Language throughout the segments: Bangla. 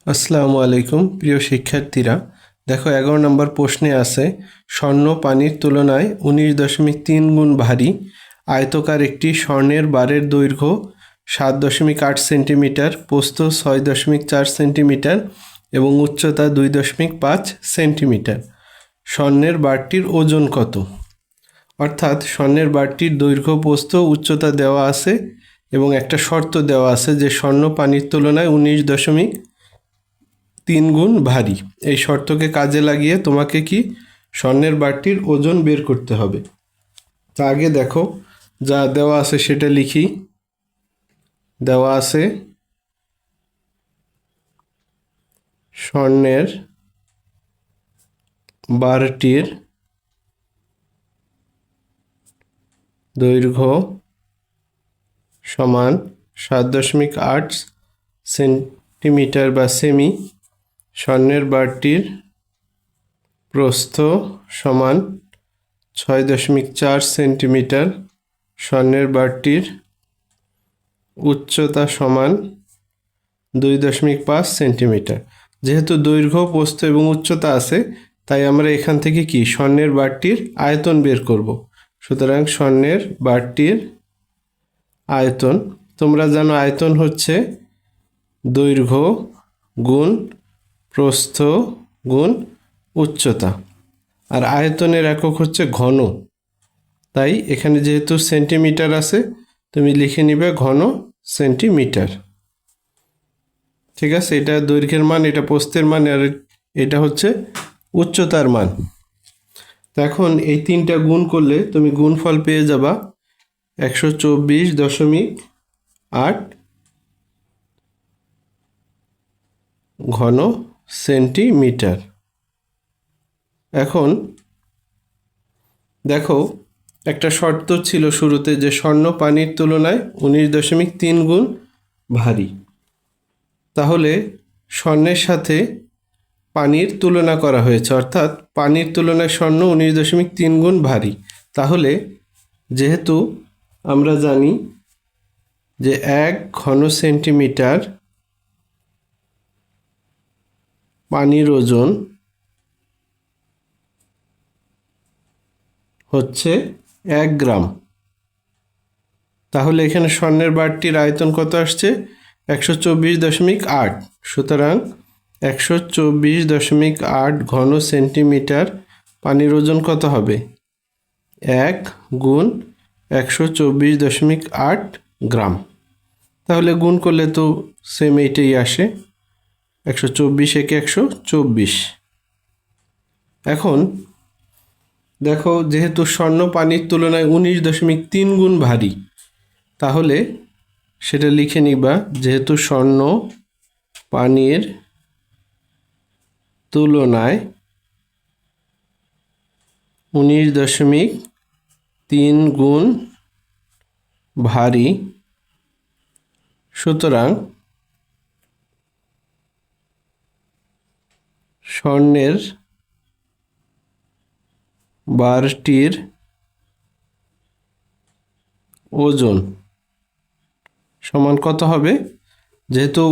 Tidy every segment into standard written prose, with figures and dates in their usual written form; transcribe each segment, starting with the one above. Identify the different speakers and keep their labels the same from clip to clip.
Speaker 1: আসসালামু আলাইকুম প্রিয় শিক্ষার্থীরা, দেখো 11 নম্বর প্রশ্নে আছে স্বর্ণ পানির তুলনায় 19.3 গুণ ভারী। আয়তকার একটি স্বর্ণের বারের দৈর্ঘ্য 7.8 সেন্টিমিটার, প্রস্থ 6.4 সেন্টিমিটার এবং উচ্চতা 2.5 সেন্টিমিটার। স্বর্ণের বারটির ওজন কত? অর্থাৎ স্বর্ণের বারটির দৈর্ঘ্য, প্রস্থ, উচ্চতা দেওয়া আছে এবং একটা শর্ত দেওয়া আছে যে স্বর্ণ পানির তুলনায় 19.3 গুণ ভারী। এই শর্তকে কাজে লাগিয়ে তোমাকে কি স্বর্ণের বারটির ওজন বের করতে হবে। তা আগে দেখো যা দেওয়া আছে সেটা লিখি। দেওয়া আছে স্বর্ণের বারটির দৈর্ঘ্য সমান 7.8 সেন্টিমিটার বা সেমি। স্বর্ণের বারটির প্রস্থ সমান 6.4 সেন্টিমিটার। স্বর্ণের বারটির উচ্চতা সমান 2.5 সেন্টিমিটার। যেহেতু দৈর্ঘ্য, প্রস্থ এবং উচ্চতা আছে, তাই আমরা এখান থেকে কি স্বর্ণের বারটির আয়তন বের করব। সুতরাং স্বর্ণের বারটির আয়তন, তোমরা জানো আয়তন হচ্ছে দৈর্ঘ্য গুণ প্রস্থ গুণ উচ্চতা, আর আয়তনের একক হচ্ছে ঘন। তাই এখানে যেহেতু সেন্টিমিটার আছে, তুমি লিখে নিবে ঘন সেন্টিমিটার। ঠিক আছে, এটা দৈর্ঘ্যের মান, এটা প্রস্থের মান, আর এটা হচ্ছে উচ্চতার মান। তো এখন এই তিনটা গুণ করলে তুমি গুণফল পেয়ে যাবা 124.8 ঘন সেন্টিমিটার। এখন দেখো একটা শর্ত ছিল শুরুতে যে স্বর্ণ পানির তুলনায় 19.3 গুণ ভারী। তাহলে স্বর্ণের সাথে পানির তুলনা করা হয়েছে, অর্থাৎ পানির তুলনায় স্বর্ণ 19.3 গুণ ভারী। তাহলে যেহেতু আমরা জানি যে 1 ঘন সেন্টিমিটার পানির ওজন হচ্ছে 1 গ্রাম, তাহলে এখানে স্বর্ণের বারটির আয়তন কত আসছে? 124.8। সুতরাং 124.8 ঘন সেন্টিমিটার পানির ওজন কত হবে? 1 গুণ 124.8 গ্রাম। তাহলে গুণ করলে তো সেম এইটাই আসে, 124 একে 124। এখন দেখো যেহেতু স্বর্ণ পানির তুলনায় 19.3 গুণ ভারী, তাহলে সেটা লিখে নিবা। যেহেতু স্বর্ণ পানির তুলনায় 19.3 গুণ ভারী, সুতরাং স্বর্ণের বারটির ওজন সমান কত হবে? যেহেতু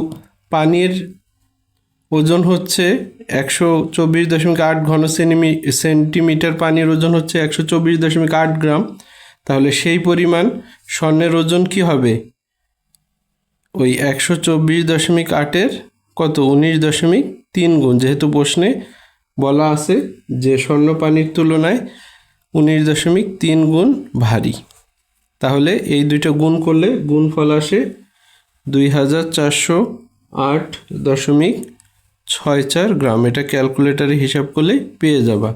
Speaker 1: পানির ওজন হচ্ছে 124.8 ঘন সেন্টিমিটার, পানির ওজন হচ্ছে 124.8 গ্রাম, তাহলে সেই পরিমাণ স্বর্ণের ওজন কি হবে? ওই 124.8-এর কত? 19.3 গুণ। যেহেতু প্রশ্নে বলা আছে যে স্বর্ণ পানির তুলনায় 19.3 গুণ ভারী, তাহলে এই দুইটা গুণ করলে গুণফল আসে 2408.64 গ্রাম। এটা ক্যালকুলেটারে হিসাব করলে পেয়ে যাবা।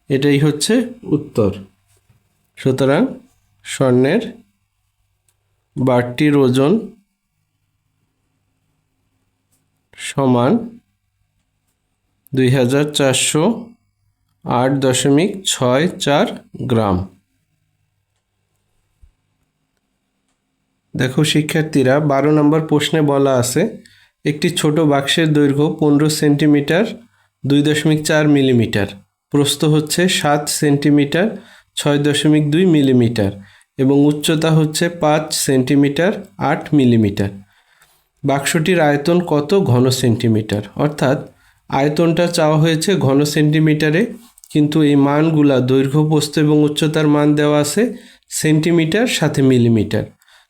Speaker 1: এটাই হচ্ছে উত্তর। সুতরাং স্বর্ণের বারটির ওজন সমান 2408.64 গ্রাম। দেখো শিক্ষার্থীরা, 12 নম্বর প্রশ্নে বলা আছে একটি ছোট বাক্সের দৈর্ঘ্য 15 সেন্টিমিটার 2.4 মিলিমিটার, প্রস্থ হচ্ছে 7 সেন্টিমিটার 6.2 মিলিমিটার এবং উচ্চতা হচ্ছে 5 সেন্টিমিটার 8 মিলিমিটার। বাক্সটির আয়তন কত ঘন সেন্টিমিটার, অর্থাৎ আয়তনটা চাওয়া হয়েছে ঘন সেন্টিমিটারে, কিন্তু এই মানগুলা দৈর্ঘ্য, প্রস্থ এবং উচ্চতার মান দেওয়া আছে সেন্টিমিটার সাথে মিলিমিটার।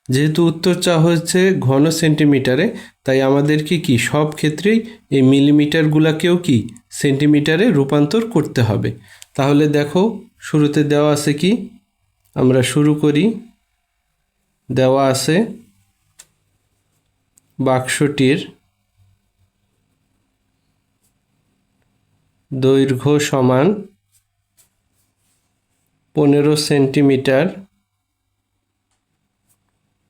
Speaker 1: যেহেতু উত্তর চাওয়া হয়েছে ঘন সেন্টিমিটারে, তাই আমাদেরকে কি সব ক্ষেত্রেই এই মিলিমিটারগুলাকেও কি সেন্টিমিটারে রূপান্তর করতে হবে। তাহলে দেখো শুরুতে দেওয়া আছে কি, আমরা শুরু করি। দেওয়া আছে বাক্সটির দৈর্ঘ্য সমান 15 সেন্টিমিটার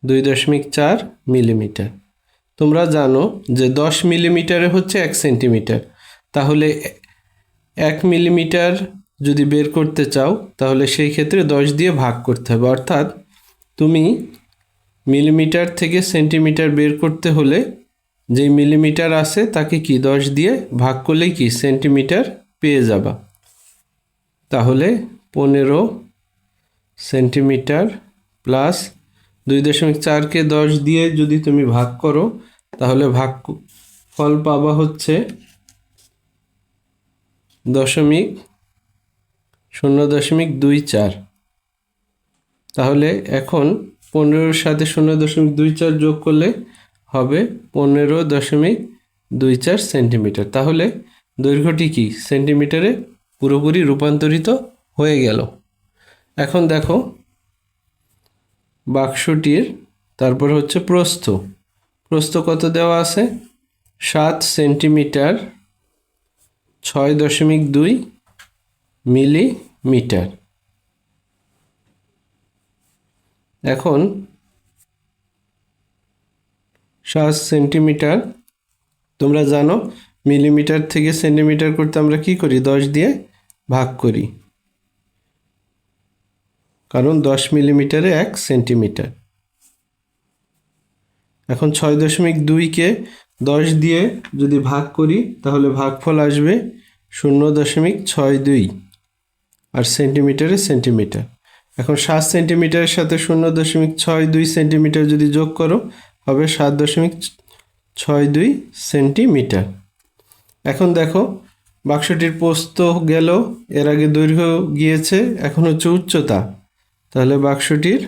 Speaker 1: 2.4 মিলিমিটার। তোমরা জানো যে 10 মিলিমিটারে হচ্ছে 1 সেন্টিমিটার। তাহলে 1 মিলিমিটার যদি বের করতে চাও তাহলে সেই ক্ষেত্রে 10 দিয়ে ভাগ করতে হবে, অর্থাৎ তুমি মিলিমিটার থেকে সেন্টিমিটার বের করতে হলে যেই মিলিমিটার আছে তাকে কি 10 দিয়ে ভাগ করলেই কি সেন্টিমিটার পেয়ে যাবা। তাহলে 15 সেন্টিমিটার প্লাস 2.4কে 10 দিয়ে যদি তুমি ভাগ করো তাহলে ফল পাবা হচ্ছে 0.24। তাহলে এখন 15-এর সাথে 0.24 যোগ করলে হবে 15.24 সেন্টিমিটার। তাহলে দৈর্ঘ্যটি কি সেন্টিমিটারে পুরোপুরি রূপান্তরিত হয়ে গেল। এখন দেখো বাক্সটির তারপর হচ্ছে প্রস্থ। প্রস্থ কত দেওয়া আছে? 7 সেন্টিমিটার 6.2 মিলিমিটার। এখন 7 সেন্টিমিটার, তোমরা জানো মিলিমিটার থেকে সেন্টিমিটার করতে আমরা কি করি? 10 দিয়ে ভাগ করি, কারণ 10 মিলিমিটারে 1 সেন্টিমিটার। এখন 6.2কে 10 দিয়ে যদি ভাগ করি তাহলে ভাগফল আসবে 0.62, আর সেন্টিমিটারে সেন্টিমিটার। এখন 7 সেন্টিমিটারের সাথে 0.62 সেন্টিমিটার যদি যোগ করো হবে 7.62 সেন্টিমিটার। এখন দেখো বাক্সটির প্রস্থ গেল, এর আগে দৈর্ঘ্য গিয়েছে, এখন হচ্ছে উচ্চতা। তাহলে বাক্সটির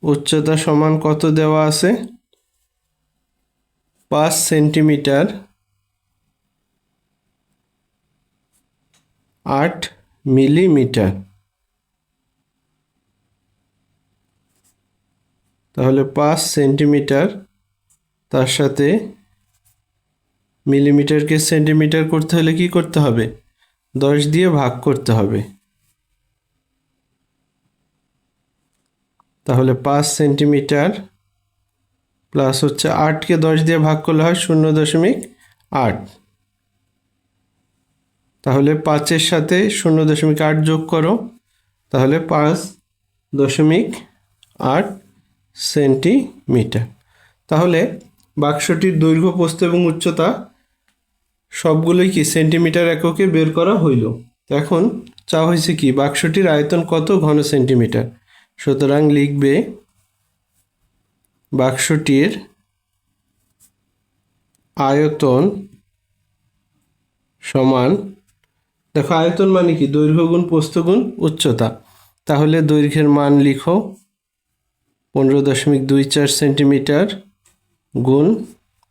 Speaker 1: উচ্চতা সমান কত দেওয়া আছে? 5 সেন্টিমিটার 8 মিলিমিটার। তাহলে 5 সেন্টিমিটার, তার সাথে মিলিমিটারকে সেন্টিমিটার করতে হলে কি করতে হবে? 10 দিয়ে ভাগ করতে হবে। তাহলে 5 সেন্টিমিটার প্লাস হচ্ছে 8কে 10 দিয়ে ভাগ করলে হয় 0.8। তাহলে 5-এর সাথে 0.8 যোগ করো, তাহলে 5.8 সেন্টিমিটার। তাহলে বাক্সটির দৈর্ঘ্য, প্রস্থ এবং উচ্চতা সবগুলোই কি সেন্টিমিটার এককে বের করা হইল। এখন চাওয়া হয়েছে কি বাক্সটির আয়তন কত ঘন সেন্টিমিটার। সুতরাং লিখবে বাক্সটির আয়তন সমান, দেখো আয়তন মানে কি দৈর্ঘ্য গুণ প্রস্থ গুণ উচ্চতা। তাহলে দৈর্ঘ্যের মান লিখো 15.24 সেন্টিমিটার গুণ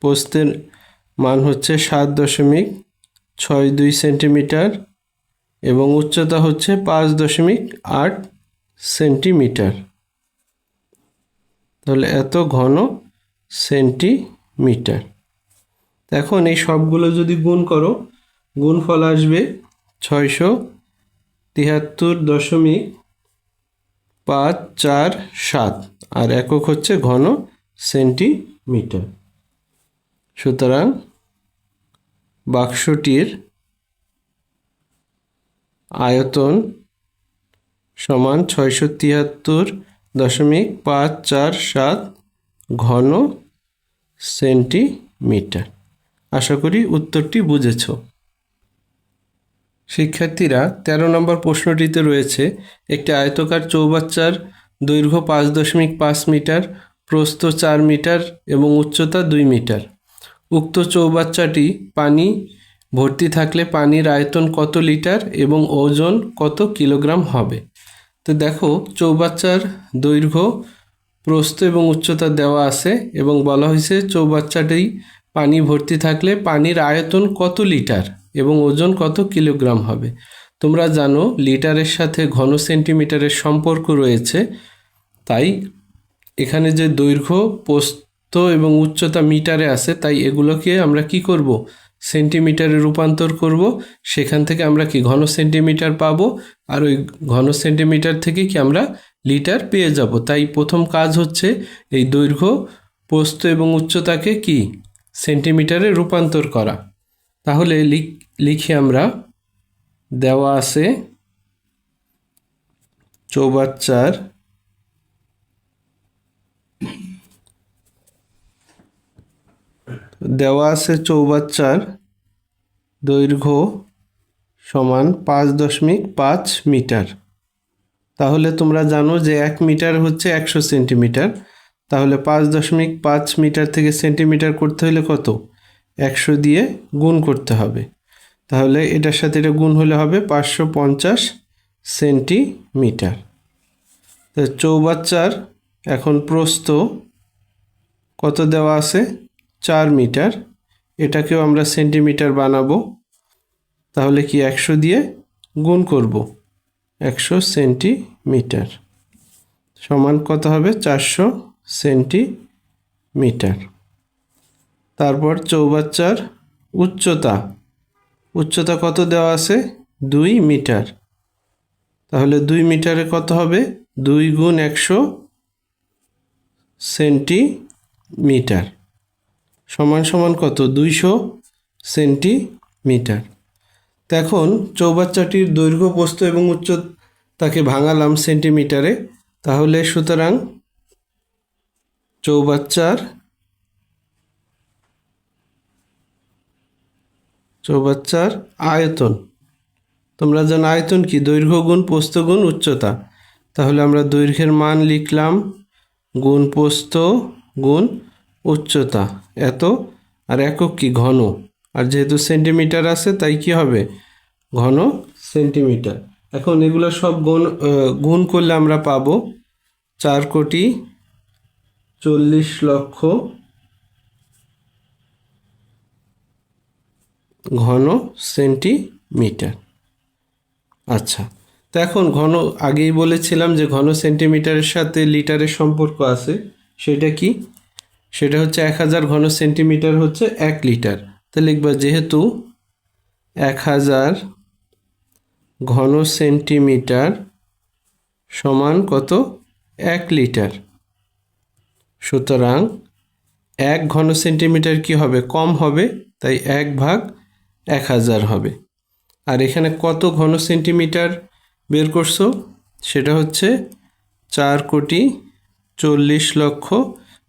Speaker 1: প্রস্থের মান হচ্ছে 7.62 সেন্টিমিটার এবং উচ্চতা হচ্ছে 5.8 সেন্টিমিটার। তাহলে এত ঘন সেন্টিমিটার। এখন এই সবগুলো যদি গুণ করো, গুণফল আসবে 673.547, আর একক হচ্ছে ঘন সেন্টিমিটার। সুতরাং বাক্সটির আয়তন সমান 673.547 ঘন সেন্টিমিটার। আশা করি উত্তরটি বুঝেছ। শিক্ষার্থীরা 13 নম্বর প্রশ্নটিতে রয়েছে একটি আয়তকার চৌবাচ্চার দৈর্ঘ্য 5.5 মিটার, প্রস্থ 4 মিটার এবং উচ্চতা 2 মিটার। উক্ত চৌবাচ্চাটি পানি ভর্তি থাকলে পানির আয়তন কত লিটার এবং ওজন কত কিলোগ্রাম হবে? তো দেখো, চৌবাচ্চার দৈর্ঘ্য, প্রস্থ এবং উচ্চতা দেওয়া আছে এবং বলা হয়েছে চৌবাচ্চাটি পানি ভর্তি থাকলে পানির আয়তন কত লিটার এবং ওজন কত কিলোগ্রাম হবে। তোমরা জানো লিটারের সাথে ঘন সেন্টিমিটারের সম্পর্ক রয়েছে, তাই এখানে যে দৈর্ঘ্য, প্রস্থ এবং উচ্চতা মিটারে আছে, তাই এগুলোকে আমরা কি করব, সেন্টিমিটারে রূপান্তর করব। সেখান থেকে আমরা কি ঘন সেন্টিমিটার পাবো, আর ওই ঘন সেন্টিমিটার থেকে কি আমরা লিটার পেয়ে যাব। তাই প্রথম কাজ হচ্ছে এই দৈর্ঘ্য, প্রস্থ এবং উচ্চতাকে কি সেন্টিমিটারে রূপান্তর করা। তাহলে লিখি আমরা, দেওয়া আছে চৌবাচ্চার দৈর্ঘ্য সমান 5.5 মিটার। তাহলে তোমরা জানো যে 1 মিটার হচ্ছে 100 সেন্টিমিটার। তাহলে 5.5 মিটার থেকে সেন্টিমিটার করতে হলে কত, 100 দিয়ে গুণ করতে হবে। তাহলে এটার সাথে এটা গুণ হলে হবে 550 সেন্টিমিটার। তো চৌবাচ্চার এখন প্রস্থ কত দেওয়া আছে, 4 মিটার। এটাকেও আমরা সেন্টিমিটার বানাবো। তাহলে কি 100 দিয়ে গুণ করব, 100 সেন্টিমিটার সমান কত হবে, 400 সেন্টিমিটার। তারপর চৌবাচ্চার উচ্চতা কত দেওয়া আছে, 2 মিটার। তাহলে 2 মিটারে কত হবে, 2 গুণ 100 সেন্টিমিটার সমান সমান কত, 200 সেন্টিমিটার। তো এখন চৌবাচ্চাটির দৈর্ঘ্য, প্রস্থ এবং উচ্চতাকে ভাঙালাম সেন্টিমিটারে। তাহলে সুতরাং চৌবাচ্চার আয়তন, তোমরা জানো আয়তন কি, দৈর্ঘ্য গুণ প্রস্থ গুণ উচ্চতা। তাহলে আমরা দৈর্ঘ্যের মান লিখলাম গুণ প্রস্থ গুণ উচ্চতা এত, আর একক কি, ঘন। আর যেহেতু সেন্টিমিটার আছে তাই কি হবে, ঘন সেন্টিমিটার। এখন এগুলো সব গুণ করলে আমরা পাবো 4,40,00,000 ঘন সেন্টিমিটার। আচ্ছা, তো এখন আগেই বলেছিলাম যে ঘন সেন্টিমিটারের সাথে লিটারের সম্পর্ক আছে। সেটা কি, সেটা হচ্ছে 1000 ঘন সেন্টিমিটার হচ্ছে 1 লিটার। তো লিখবা, যেহেতু 1000 ঘন সেন্টিমিটার সমান কত, 1 লিটার, সুতরাং 1 ঘন সেন্টিমিটার কি হবে, কম হবে, তাই 1/1000 হবে। আর এখানে কত ঘন সেন্টিমিটার বের করছো, সেটা হচ্ছে 4,40,00,000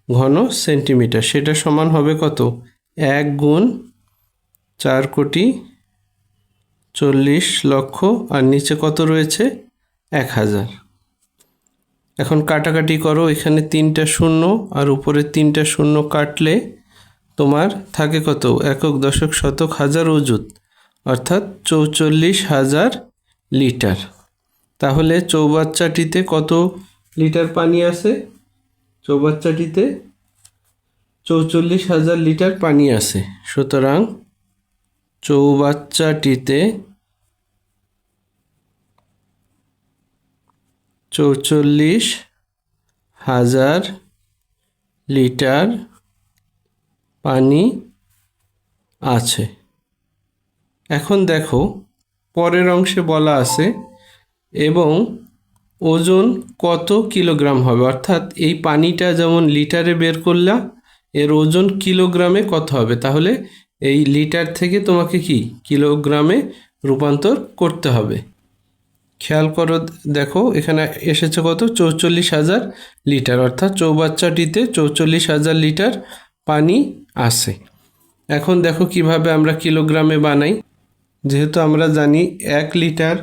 Speaker 1: ঘন সেন্টিমিটার। সেটা সমান হবে কত, 1 গুণ 4,40,00,000 আর নিচে কত রয়েছে, 1000। এখন কাটাকাটি করো, এখানে 3টা শূন্য আর উপরে 3টা শূন্য কাটলে তোমার থাকে কত, একক, দশক, শতক, হাজার, অযুত, অর্থাৎ 44,000 লিটার। তাহলে চৌবাচ্চাটিতে কত লিটার পানি আছে, চৌবাচ্চাটিতে 44,000 লিটার পানি আছে। সুতরাং চৌবাচ্চাটিতে 44,000 লিটার পানি আছে। এখন দেখো পরের অংশে বলা আছে এবং ওজন কত কিলোগ্রাম হবে, অর্থাৎ এই পানিটা যেমন লিটারে বের করলা, এর ওজন কিলোগ্রামে কত হবে। তাহলে এই লিটার থেকে তোমাকে কি কিলোগ্রামে রূপান্তর করতে হবে। খেয়াল করো, দেখো এখানে এসেছে কত, 44,000 লিটার, অর্থাৎ চৌবাচ্চাটিতে 44,000 লিটার পানি আছে। এখন দেখো কিভাবে আমরা কিলোগ্রামে বানাই। যেহেতু আমরা জানি 1 লিটার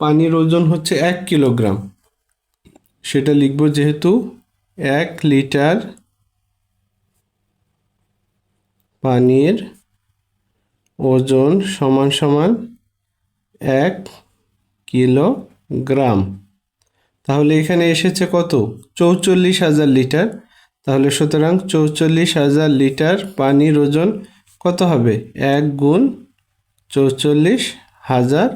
Speaker 1: পানির ওজন হচ্ছে 1 কিলোগ্রাম, সেটা লিখব, যেহেতু 1 লিটার পানির ওজন সমান সমান 1 কিলোগ্রাম। তাহলে এখানে এসেছে কত? 44,000 লিটার। তাহলে সুতরাং 44,000 লিটার পানির ওজন কত হবে? 1 গুণ 44,000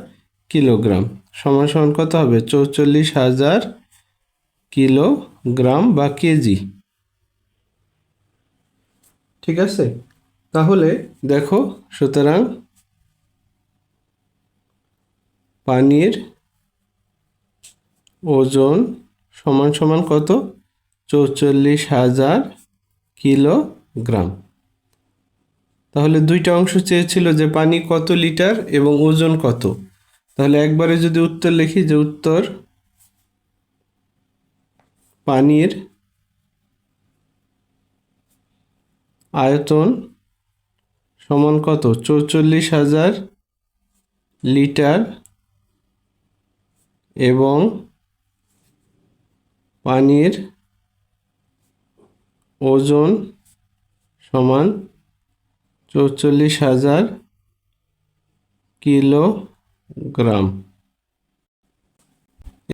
Speaker 1: কিলোগ্রাম সমান সমান কত হবে? 44,000 কিলোগ্রাম বা কেজি। ঠিক আছে, তাহলে দেখো, সুতরাং পানির ওজন সমান সমান কত? 44,000 কিলোগ্রাম। তাহলে দুইটা অংশ চেয়েছিল যে পানি কত লিটার এবং ওজন কত। তাহলে একবারে যদি উত্তর লিখি, যে উত্তর পানির আয়তন সমান কত? 44,000 লিটার এবং পানির ওজন সমান 44,000 কিলোগ্রাম।